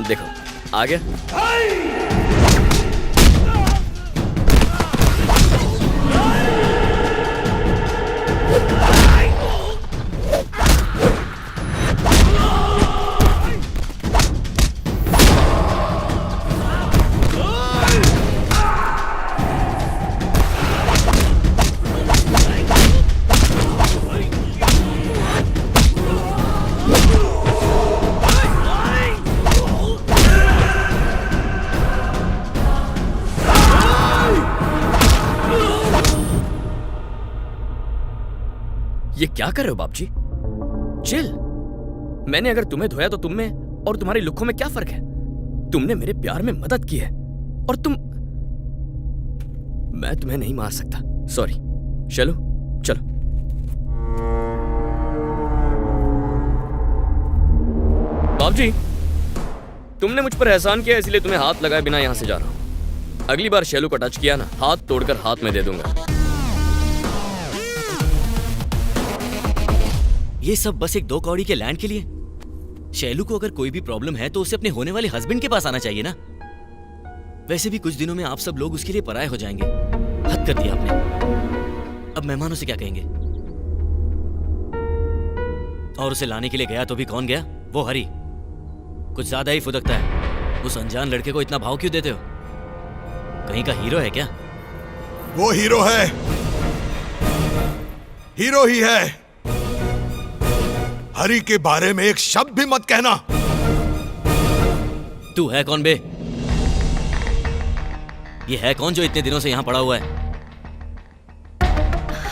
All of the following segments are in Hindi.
देखो आ गया। ये क्या कर रहे हो बाप जी? चिल। मैंने अगर तुम्हें धोया तो तुम में और तुम्हारी लुक्कों में क्या फर्क है? तुमने मेरे प्यार में मदद की है और मैं तुम्हें नहीं मार सकता। सॉरी। चलो चलो। बाप जी, तुमने मुझ पर एहसान किया इसलिए तुम्हें हाथ लगाए बिना यहां से जा रहा हूं। अगली बार शैलू को टच किया ना, हाथ तोड़कर हाथ में दे दूंगा। ये सब बस एक 2 कौड़ी के लैंड के लिए? शैलू को अगर कोई भी प्रॉब्लम है तो उसे अपने होने वाले हस्बैंड के पास आना चाहिए ना। वैसे भी कुछ दिनों में आप सब लोग उसके लिए पराये हो जाएंगे। हद कर दिया आपने। अब मेहमानों से क्या कहेंगे? और उसे लाने के लिए गया तो भी कौन गया? वो हरी। कुछ ज्यादा ही फुदकता है। उस अनजान लड़के को इतना भाव क्यों देते हो? कहीं का हीरो है क्या? वो हीरो है, हीरो ही है। हरी के बारे में एक शब्द भी मत कहना। तू है कौन बे? ये है कौन जो इतने दिनों से यहां पड़ा हुआ है?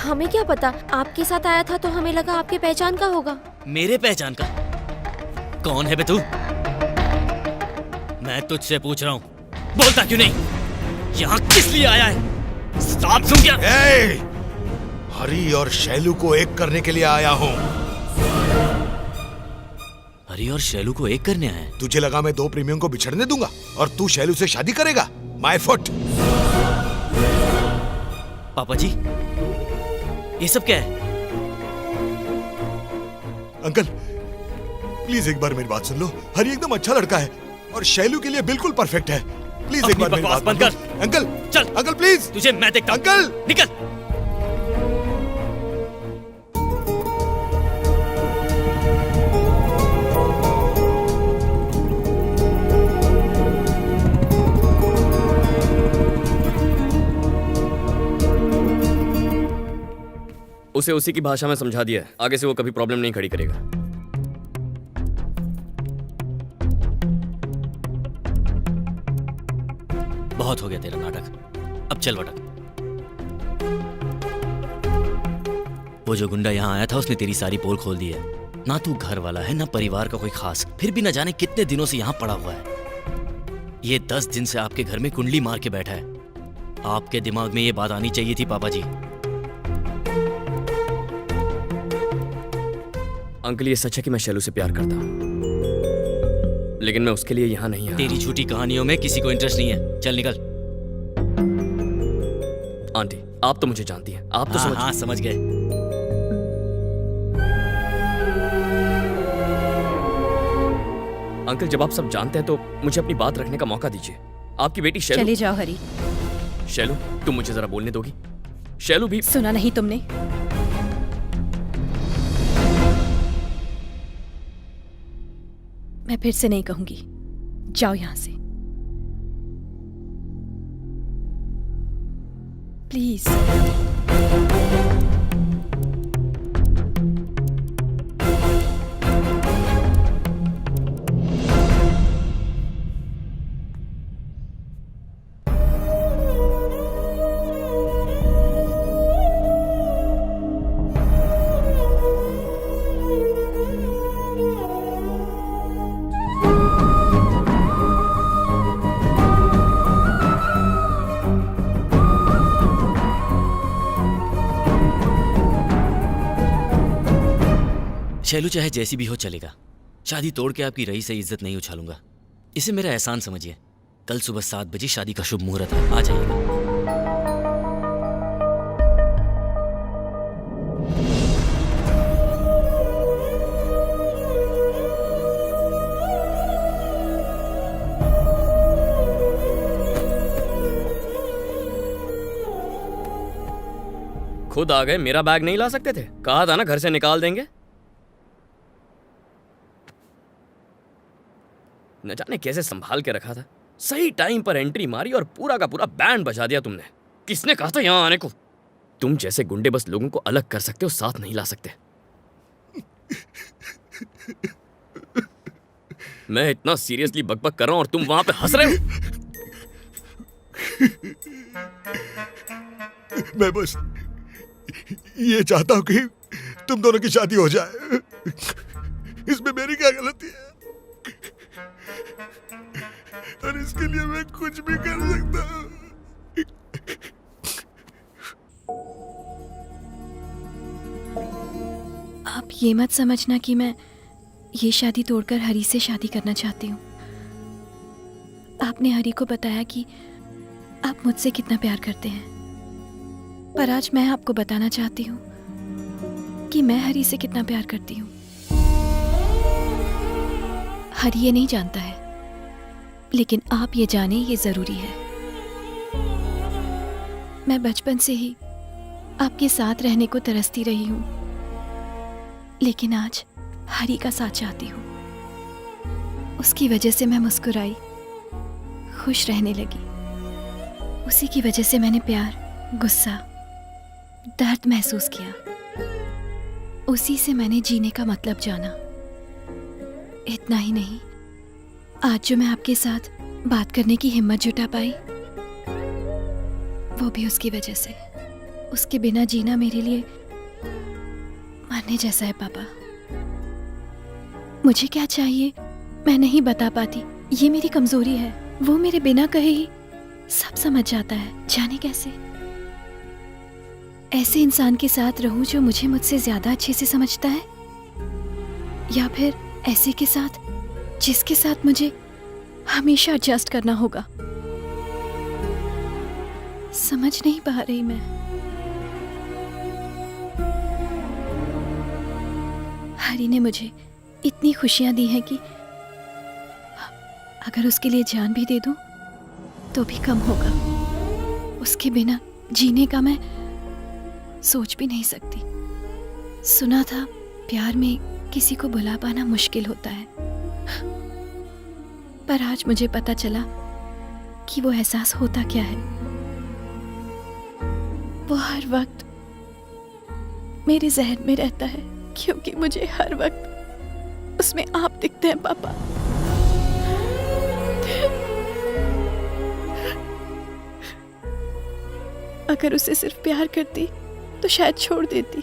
हमें क्या पता, आपके साथ आया था तो हमें लगा आपके पहचान का होगा। मेरे पहचान का? कौन है बे तू? मैं तुझसे पूछ रहा हूं, बोलता क्यों नहीं? यहां किस लिए आया है? साफ सुन क्या? हरी और शैलू को एक करने के लिए आया हूं। हरी और शैलू को एक करने आया है? तुझे लगा मैं 2 प्रेमियों को बिछड़ने दूंगा और तू शैलू से शादी करेगा? My foot. पापा जी, ये सब क्या है? अंकल प्लीज एक बार मेरी बात सुन लो। हरी एकदम अच्छा लड़का है और शैलू के लिए बिल्कुल परफेक्ट है। प्लीज एक बार मेरी बात बंद कर। अंकल चल अंकल प्लीज। तुझे मैं देखता हूं। अंकल निकल। उसे उसी की भाषा में समझा दिया है। आगे से वो कभी प्रॉब्लम नहीं खड़ी करेगा। बहुत हो गया तेरा नाटक, अब चल भटक। वो जो गुंडा यहां आया था उसने तेरी सारी पोल खोल दी है। ना तू घर वाला है ना परिवार का कोई खास, फिर भी न जाने कितने दिनों से यहां पड़ा हुआ है। ये 10 दिन से आपके घर में कुंडली मार के बैठा है। आपके दिमाग में ये बात आनी चाहिए थी पापा जी। अंकल ये सच है कि मैं शैलू से प्यार करता हूँ, लेकिन मैं उसके लिए यहाँ नहीं आया। तेरी झूठी कहानियों में किसी को इंटरेस्ट नहीं है। चल निकल। आंटी आप तो मुझे जानती हैं, आप तो हाँ, समझ गए। अंकल जब आप सब जानते हैं तो मुझे अपनी बात रखने का मौका दीजिए। आपकी बेटी शैलू। चले जाओ हरी। शैलू तुम मुझे जरा बोलने दोगी? शैलू भी। सुना नहीं तुमने? मैं फिर से नहीं कहूंगी, जाओ यहां से प्लीज। शैलू चाहे जैसी भी हो चलेगा। शादी तोड़ के आपकी रही से इज्जत नहीं उछालूंगा। इसे मेरा एहसान समझिए। कल सुबह 7 बजे शादी का शुभ मुहूर्त है, आ जाइएगा। खुद आ गए, मेरा बैग नहीं ला सकते थे? कहा था ना घर से निकाल देंगे। न जाने कैसे संभाल के रखा था, सही टाइम पर एंट्री मारी और पूरा का पूरा बैंड बजा दिया तुमने। किसने कहा था यहां आने को? तुम जैसे गुंडे बस लोगों को अलग कर सकते हो, साथ नहीं ला सकते। मैं इतना सीरियसली बकबक कर रहा हूं और तुम वहां पे हंस रहे हो। मैं बस ये चाहता हूं कि तुम दोनों की शादी हो जाए। इसमें मेरी क्या गलती है? और इसके लिए मैं कुछ भी कर सकता हूं। आप ये मत समझना कि मैं ये शादी तोड़कर हरी से शादी करना चाहती हूँ। आपने हरी को बताया कि आप मुझसे कितना प्यार करते हैं, पर आज मैं आपको बताना चाहती हूँ कि मैं हरी से कितना प्यार करती हूँ। हरी ये नहीं जानता है, लेकिन आप ये जाने ये जरूरी है। मैं बचपन से ही आपके साथ रहने को तरसती रही हूँ, लेकिन आज हरी का साथ चाहती हूँ। उसकी वजह से मैं मुस्कुराई, खुश रहने लगी। उसी की वजह से मैंने प्यार, गुस्सा, दर्द महसूस किया। उसी से मैंने जीने का मतलब जाना। इतना ही नहीं, आज जो मैं आपके साथ बात करने की हिम्मत जुटा पाई, वो भी उसकी वजह से। उसके बिना जीना मेरे लिए मरने जैसा है पापा। मुझे क्या चाहिए मैं नहीं बता पाती, ये मेरी कमजोरी है। वो मेरे बिना कहे ही सब समझ जाता है, जाने कैसे। ऐसे इंसान के साथ रहूं जो मुझे मुझसे ज्यादा अच्छे से समझता है, या फिर ऐसे के साथ जिसके साथ मुझे हमेशा एडजस्ट करना होगा। समझ नहीं पा रही मैं। हरी ने मुझे इतनी खुशियां दी हैं कि अगर उसके लिए जान भी दे दूं तो भी कम होगा। उसके बिना जीने का मैं सोच भी नहीं सकती। सुना था प्यार में किसी को भुला पाना मुश्किल होता है, पर आज मुझे पता चला कि वो एहसास होता क्या है। वो हर वक्त मेरे जहन में रहता है, क्योंकि मुझे हर वक्त उसमें आप दिखते हैं पापा। अगर उसे सिर्फ प्यार करती तो शायद छोड़ देती,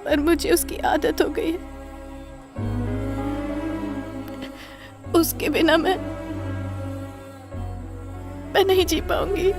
पर मुझे उसकी आदत हो गई है। उसके बिना मैं नहीं जी पाऊंगी।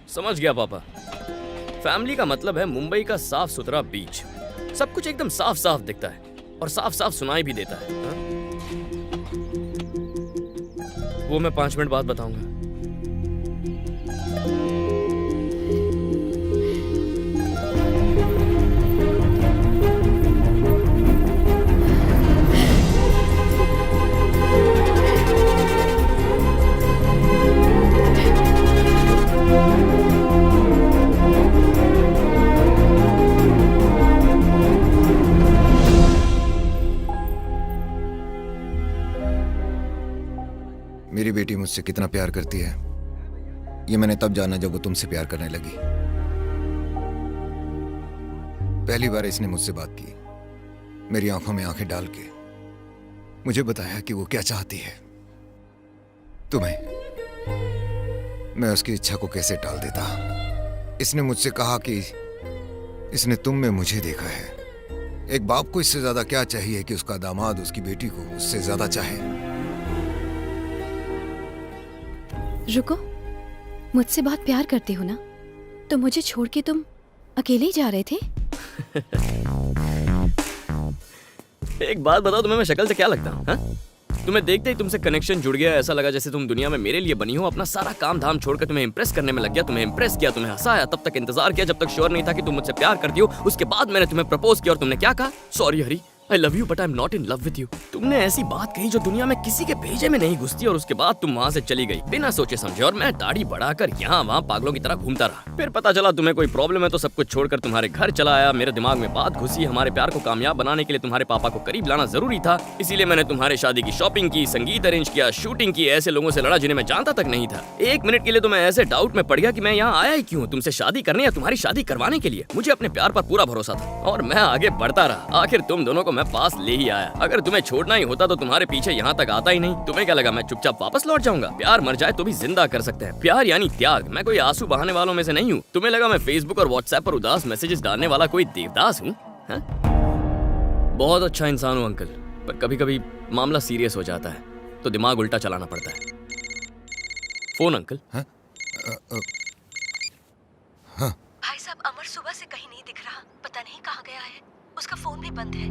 समझ गया पापा। फैमिली का मतलब है मुंबई का साफ सुथरा बीच। सब कुछ एकदम साफ साफ दिखता है और साफ साफ सुनाई भी देता है। हा? वो मैं 5 मिनट बाद बताऊंगा। मेरी बेटी मुझसे कितना प्यार करती है ये मैंने तब जाना जब वो तुमसे प्यार करने लगी। पहली बार इसने मुझसे बात की, मेरी आंखों में आंखें डाल के मुझे बताया कि वो क्या चाहती है। तुम्हें, मैं उसकी इच्छा को कैसे टाल देता। इसने मुझसे कहा कि इसने तुम में मुझे देखा है। एक बाप को इससे ज्यादा क्या चाहिए कि उसका दामाद उसकी बेटी को उससे ज्यादा चाहे। रुको, मुझसे बहुत प्यार करते हो ना, तो मुझे छोड़ के तुम अकेले ही जा रहे थे? एक बात बताओ, तुम्हें मैं शक्ल से क्या लगता हूँ? हाँ? तुम्हें देखते ही तुमसे कनेक्शन जुड़ गया, ऐसा लगा जैसे तुम दुनिया में मेरे लिए बनी हो। अपना सारा काम धाम छोड़कर तुम्हें इंप्रेस करने में लग गया। तुम्हें इंप्रेस किया, तुम्हें हंसाया, तब तक इंतजार किया जब तक श्योर नहीं था कि तुम मुझसे प्यार करती हो। उसके बाद मैंने तुम्हें प्रपोज किया और तुमने क्या कहा? Sorry Hari, I love you but I am not in love with you. तुमने ऐसी बात कही जो दुनिया में किसी के भेजे में नहीं घुसती, और उसके बाद तुम वहाँ से चली गई बिना सोचे समझे, और मैं दाढ़ी बढ़ाकर यहाँ वहाँ पागलों की तरह घूमता रहा। फिर पता चला तुम्हें कोई प्रॉब्लम है तो सब कुछ छोड़कर तुम्हारे घर चला आया। मेरे दिमाग में बात घुसी, हमारे प्यार को कामयाब बनाने के लिए तुम्हारे पापा को करीब लाना जरूरी था, इसीलिए मैंने तुम्हारे शादी की शॉपिंग की, संगीत अरेंज किया, शूटिंग की, ऐसे लोगों से लड़ा जिन्हें मैं जानता तक नहीं था। एक मिनट के लिए तो मैं ऐसे डाउट में पड़ गया कि मैं यहाँ आया ही क्यों, तुमसे शादी करने या तुम्हारी शादी करवाने के लिए। मुझे अपने प्यार पर पूरा भरोसा था और मैं आगे बढ़ता रहा। आखिर तुम दोनों को मैं पास ले ही आया। अगर तुम्हें छोड़ना ही होता तो तुम्हारे पीछे यहाँ तक आता ही नहीं। तुम्हें क्या लगा मैं चुपचाप वापस लौट जाऊंगा? प्यार मर जाए तो भी जिंदा कर सकते हैं। प्यार यानी त्याग। मैं कोई आंसू बहाने वालों में से नहीं हूँ। तुम्हें लगा मैं फेसबुक और व्हाट्सएप पर उदास मैसेजेस डालने वाला कोई देवदास हूँ? बहुत अच्छा इंसान हूँ अंकल, पर कभी कभी मामला सीरियस हो जाता है तो दिमाग उल्टा चलाना पड़ता है। Phone uncle. भाई साहब, अमर सुबह से कहीं नहीं दिख रहा, पता नहीं कहाँ गया है। उसका फोन भी बंद है।